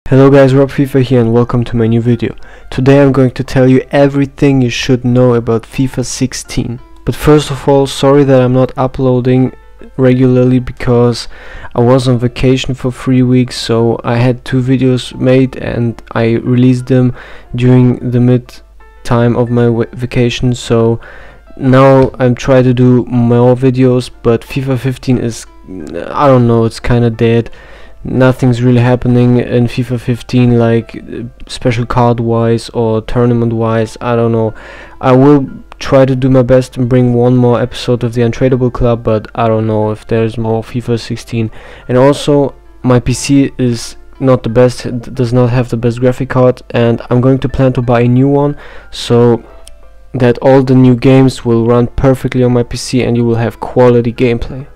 Hello guys, Rob FIFA here and welcome to my new video. Today I'm going to tell you everything you should know about FIFA 16. But first of all, sorry that I'm not uploading regularly because I was on vacation for 3 weeks, so I had 2 videos made and I released them during the mid time of my vacation, so now I'm trying to do more videos, but FIFA 15 is, I don't know, it's kinda dead. Nothing's really happening in FIFA 15, like special card wise or tournament wise. I don't know. I will try to do my best and bring one more episode of the Untradeable Club, but I don't know if there's more FIFA 16. And also my PC is not the best, it does not have the best graphic card, and I'm going to plan to buy a new one so that all the new games will run perfectly on my PC and you will have quality gameplay.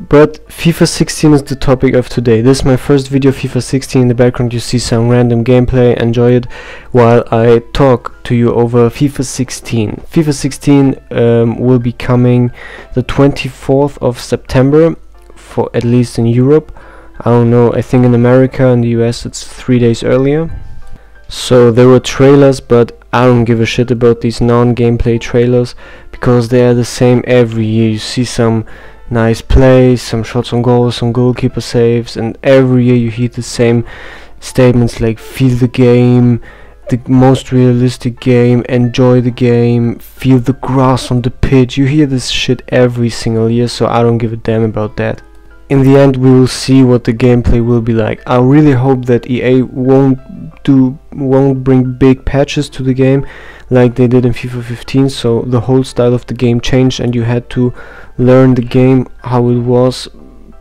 But FIFA 16 is the topic of today. This is my first video of FIFA 16. In the background you see some random gameplay. Enjoy it while I talk to you over FIFA 16. FIFA 16 will be coming the 24th of September, for at least in Europe. I don't know, I think in America and the US it's 3 days earlier. So there were trailers, but I don't give a shit about these non-gameplay trailers because they are the same every year. You see some nice plays, some shots on goal, some goalkeeper saves, and every year you hear the same statements like feel the game, the most realistic game, enjoy the game, feel the grass on the pitch. You hear this shit every single year, so I don't give a damn about that. In the end we will see what the gameplay will be like. I really hope that EA won't bring big patches to the game like they did in FIFA 15, so the whole style of the game changed and you had to learn the game how it was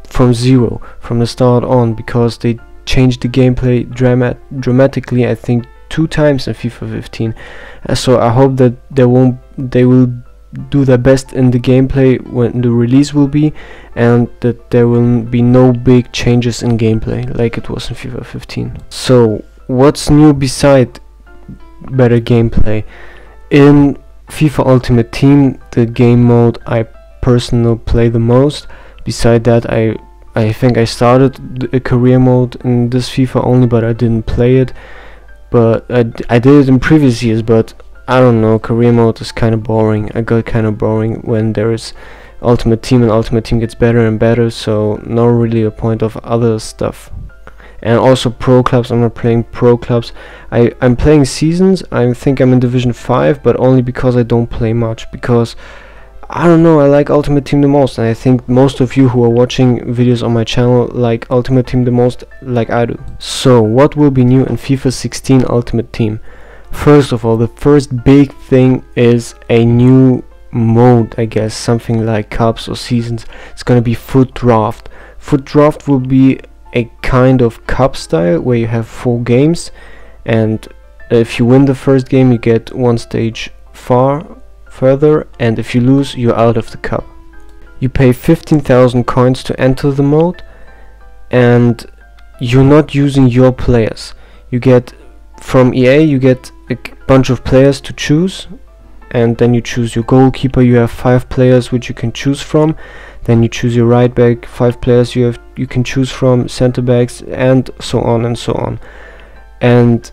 from zero, from the start on, because they changed the gameplay dramatically, I think 2 times in FIFA 15. So I hope that they will do their best in the gameplay when the release will be, and that there will be no big changes in gameplay like it was in FIFA 15. So what's new beside better gameplay? In FIFA Ultimate Team, the game mode I personally play the most. Beside that, I think I started a career mode in this FIFA only, but I didn't play it. But I did it in previous years, but I don't know, career mode is kind of boring. I got kind of boring when there is Ultimate Team, and Ultimate Team gets better and better, so not really a point of other stuff. And also pro clubs, I'm not playing pro clubs. I'm playing seasons. I think I'm in Division 5, but only because I don't play much, because I don't know, I like Ultimate Team the most, and I think most of you who are watching videos on my channel like Ultimate Team the most, like I do. So what will be new in FIFA 16 Ultimate Team? First of all, the first big thing is a new mode, I guess, something like cups or seasons. It's gonna be Foot Draft. Foot Draft will be a kind of cup style where you have 4 games, and if you win the first game you get 1 stage further, and if you lose you're out of the cup. You pay 15,000 coins to enter the mode, and you're not using your players. You get from EA, you get a bunch of players to choose, and then you choose your goalkeeper. You have 5 players which you can choose from. Then you choose your right back, 5 players you can choose from, center backs, and so on and so on. And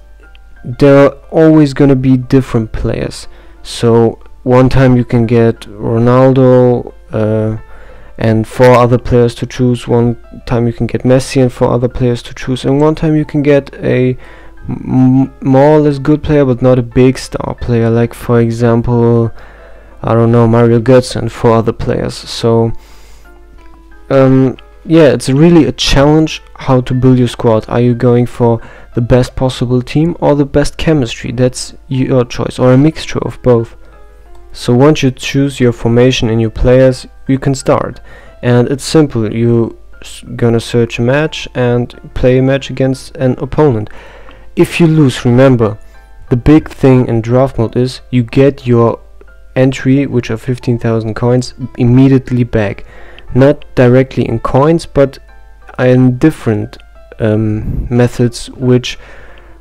there are always gonna be different players. So one time you can get Ronaldo and 4 other players to choose. One time you can get Messi and 4 other players to choose. And one time you can get a more or less good player, but not a big star player, like for example, I don't know, Mario Götze and 4 other players. So yeah, it's really a challenge how to build your squad. Are you going for the best possible team or the best chemistry? That's your choice, or a mixture of both. So once you choose your formation and your players, you can start, and it's simple. You're gonna search a match and play a match against an opponent. If you lose, remember, the big thing in draft mode is you get your entry, which are 15,000 coins, immediately back. Not directly in coins, but in different methods which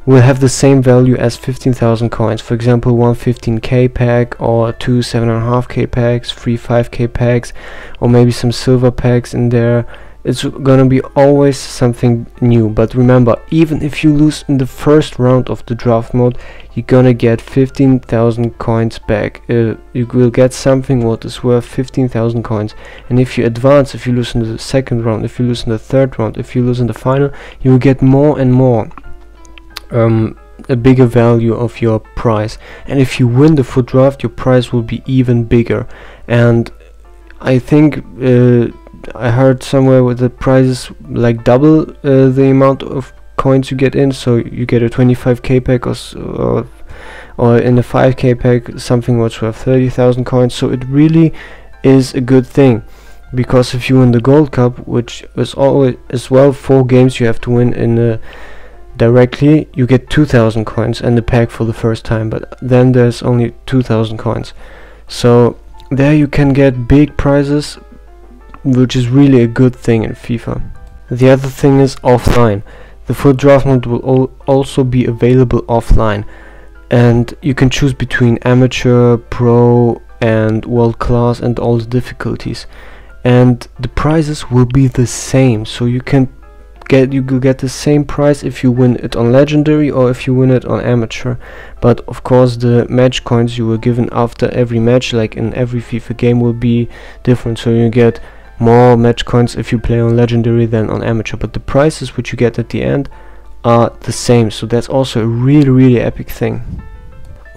will have the same value as 15,000 coins. For example, 1 15k pack, or 2 7.5k packs, 3 5k packs, or maybe some silver packs in there. it's gonna be always something new. But remember, even if you lose in the first round of the draft mode, you're gonna get 15,000 coins back. You will get something what is worth 15,000 coins. And if you advance, if you lose in the second round, if you lose in the third round, if you lose in the final, you will get more and more a bigger value of your prize. And if you win the FUT draft, your prize will be even bigger. And I think I heard somewhere with the prizes like double the amount of coins you get in, so you get a 25k pack or in a 5k pack something which worth 30,000 coins. So it really is a good thing, because if you win the Gold Cup, which is always as well 4 games you have to win in directly, you get 2,000 coins and the pack for the first time, but then there's only 2,000 coins. So there you can get big prizes, which is really a good thing in FIFA. The other thing is offline. The FUT draft mode will also be available offline, and you can choose between amateur, pro and world class and all the difficulties, and the prizes will be the same. So you will get the same prize if you win it on legendary or if you win it on amateur. But of course the match coins you were given after every match, like in every FIFA game, will be different. So you get more match coins if you play on legendary than on amateur, but the prizes which you get at the end are the same. So that's also a really epic thing.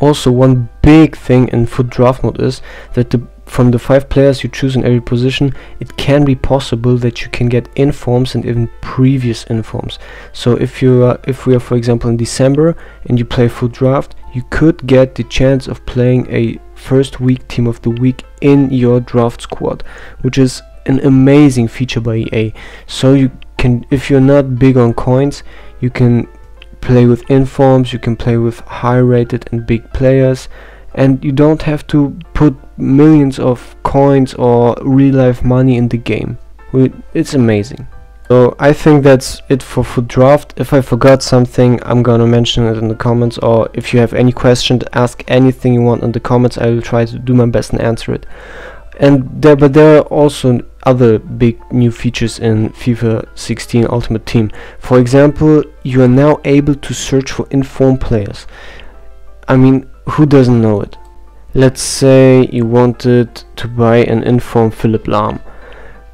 Also, one big thing in FUT draft mode is that from the 5 players you choose in every position, it can be possible that you can get informs and even previous informs. So if we are for example in December and you play FUT draft, you could get the chance of playing a first week team of the week in your draft squad, which is an amazing feature by EA. So you can, if you're not big on coins, you can play with informs, you can play with high rated and big players, and you don't have to put millions of coins or real life money in the game. It's amazing. So I think that's it for FUT draft. If I forgot something, I'm gonna mention it in the comments, or if you have any question, ask anything you want in the comments. I will try to do my best and answer it. But there are also other big new features in FIFA 16 Ultimate Team. For example, you are now able to search for inform players. I mean, who doesn't know it? Let's say you wanted to buy an inform Philipp Lahm.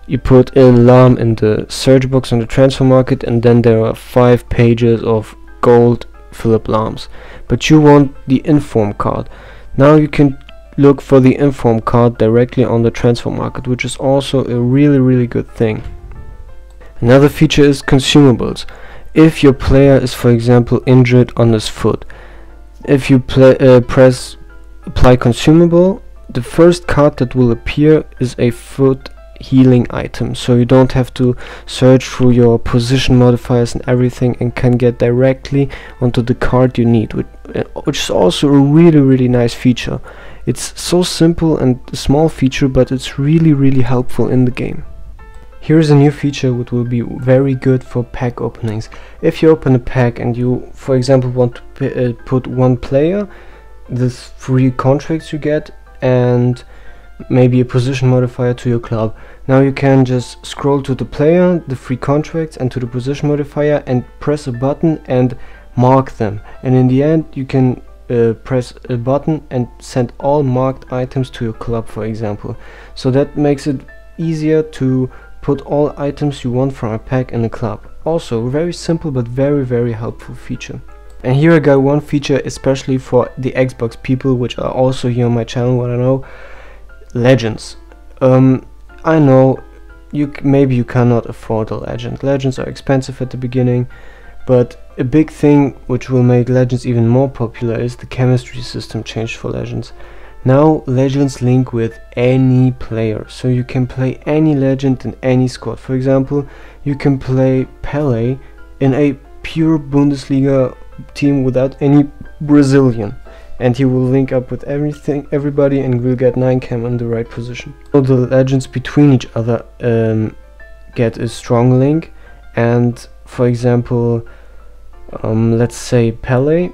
You put in Lahm in the search box on the transfer market, and then there are 5 pages of gold Philipp Lahms. But you want the inform card. Now you can look for the inform card directly on the transfer market, which is also a really good thing. Another feature is consumables. If your player is, for example, injured on his foot, if you press apply consumable, the first card that will appear is a foot healing item, so you don't have to search through your position modifiers and everything, and can get directly onto the card you need, which is also a really nice feature. It's so simple and a small feature, but it's really helpful in the game. Here's a new feature which will be very good for pack openings. If you open a pack and you, for example, want to put one player, the 3 contracts you get, and maybe a position modifier to your club. Now you can just scroll to the player, the 3 contracts, and to the position modifier, and press a button and mark them. And in the end you can press a button and send all marked items to your club, for example. So that makes it easier to put all items you want from a pack in a club. Also very simple but very helpful feature. And here I got one feature especially for the Xbox people, which are also here on my channel, what I know. Legends. I know maybe you cannot afford a legend. Legends are expensive at the beginning, but a big thing which will make Legends even more popular is the chemistry system changed for Legends. Now Legends link with any player, so you can play any legend in any squad. For example, you can play Pele in a pure Bundesliga team without any Brazilian, and he will link up with everybody and will get 9 chem in the right position. So the legends between each other get a strong link, and for example, let's say Pele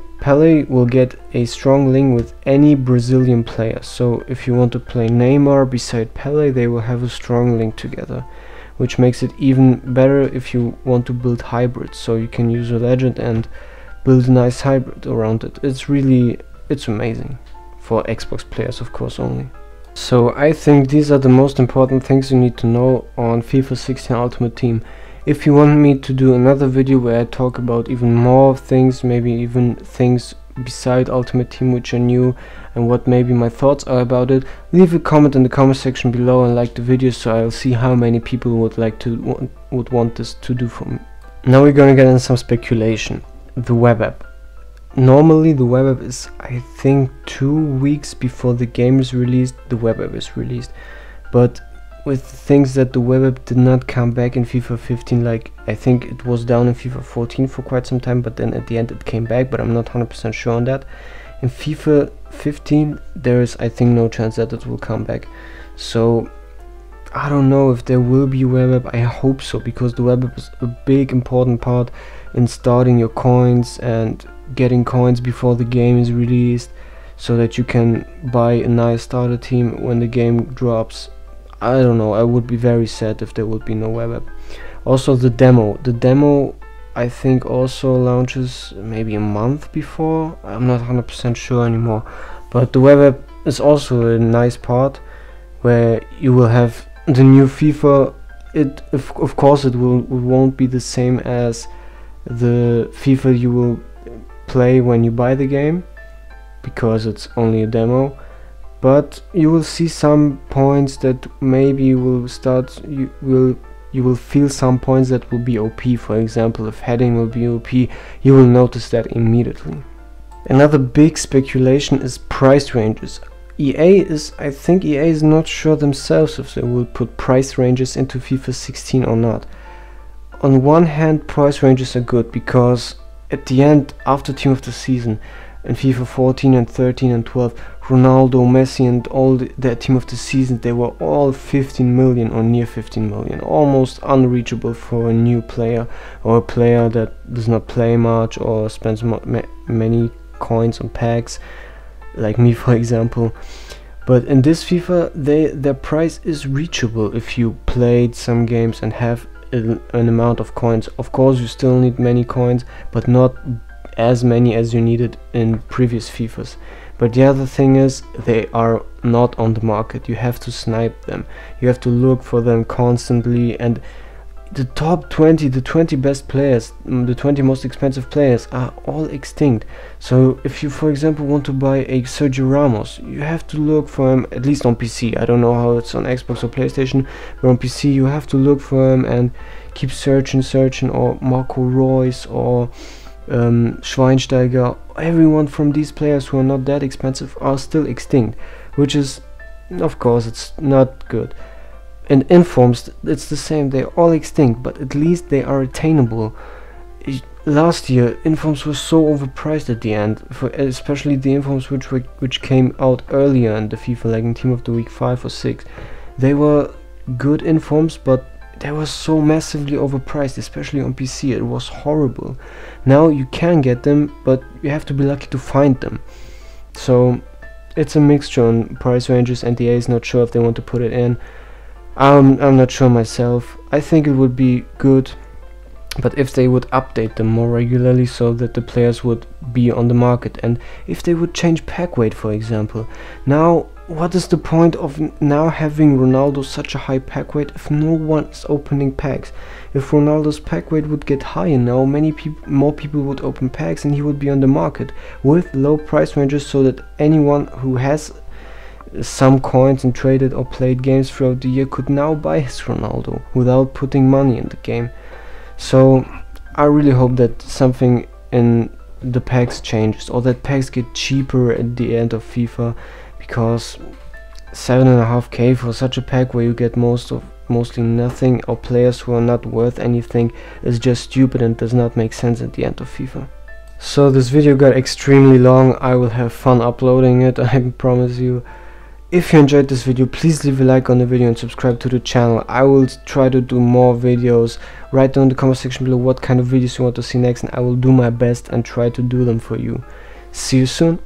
will get a strong link with any Brazilian player. So if you want to play Neymar beside Pele, they will have a strong link together. which makes it even better if you want to build hybrids, so you can use a legend and build a nice hybrid around it. It's amazing for Xbox players, of course, only. So I think these are the most important things you need to know on FIFA 16 Ultimate Team. If you want me to do another video where I talk about even more things, maybe even things beside Ultimate Team which are new, and what maybe my thoughts are about it, leave a comment in the comment section below and like the video, so I'll see how many people would want this to do for me. Now we're gonna get into some speculation. The web app. Normally the web app is, I think, 2 weeks before the game is released, the web app is released. But with things that the web app did not come back in FIFA 15, like I think it was down in FIFA 14 for quite some time, but then at the end it came back, but I'm not 100% sure on that. In FIFA 15 there is, I think, no chance that it will come back. So I don't know if there will be a web app. I hope so, because the web app is a big important part in starting your coins and getting coins before the game is released, so that you can buy a nice starter team when the game drops. I don't know, I would be very sad if there would be no web app. Also the demo I think also launches maybe a month before, I'm not 100% sure anymore. But the web app is also a nice part where you will have the new FIFA. Of course it won't be the same as the FIFA you will play when you buy the game, because it's only a demo, but you will see some points that maybe you will feel some points that will be OP. For example, if heading will be OP, you will notice that immediately. Another big speculation is price ranges. I think EA is not sure themselves if they will put price ranges into FIFA 16 or not. On one hand, price ranges are good, because at the end, after Team of the Season, in FIFA 14 and 13 and 12, Ronaldo, Messi and all their Team of the Season, they were all 15 million or near 15 million, almost unreachable for a new player or a player that does not play much or spends many coins on packs, like me for example. But in this FIFA, their price is reachable if you played some games and have an amount of coins. Of course you still need many coins, but not as many as you needed in previous FIFAs. But the other thing is, they are not on the market. You have to snipe them, you have to look for them constantly, and the top 20, the 20 best players, the 20 most expensive players are all extinct. So if you, for example, want to buy a Sergio Ramos, you have to look for him, at least on PC. I don't know how it's on Xbox or PlayStation, but on PC you have to look for him and keep searching, or Marco Reus or Schweinsteiger. Everyone from these players who are not that expensive are still extinct, which is, of course, it's not good. And informs, it's the same, they're all extinct, but at least they are attainable. Last year informs were so overpriced at the end, especially the informs which came out earlier in the FIFA, like in Team of the Week 5 or 6. They were good informs, but they were so massively overpriced, especially on PC. It was horrible. Now you can get them, but you have to be lucky to find them. So it's a mixture on price ranges, and EA is not sure if they want to put it in. I'm not sure myself. I think it would be good, but if they would update them more regularly so that the players would be on the market, and if they would change pack weight, for example. Now, what is the point of now having Ronaldo such a high pack weight if no one is opening packs? If Ronaldo's pack weight would get higher now, more people would open packs and he would be on the market with low price ranges, so that anyone who has some coins and traded or played games throughout the year could now buy his Ronaldo without putting money in the game. So I really hope that something in the packs changes, or that packs get cheaper at the end of FIFA, because 7.5k for such a pack where you get mostly nothing, or players who are not worth anything, is just stupid and does not make sense at the end of FIFA. So this video got extremely long. I will have fun uploading it, I promise you. If you enjoyed this video, please leave a like on the video and subscribe to the channel. I will try to do more videos. Write down in the comment section below what kind of videos you want to see next, and I will do my best and try to do them for you. See you soon.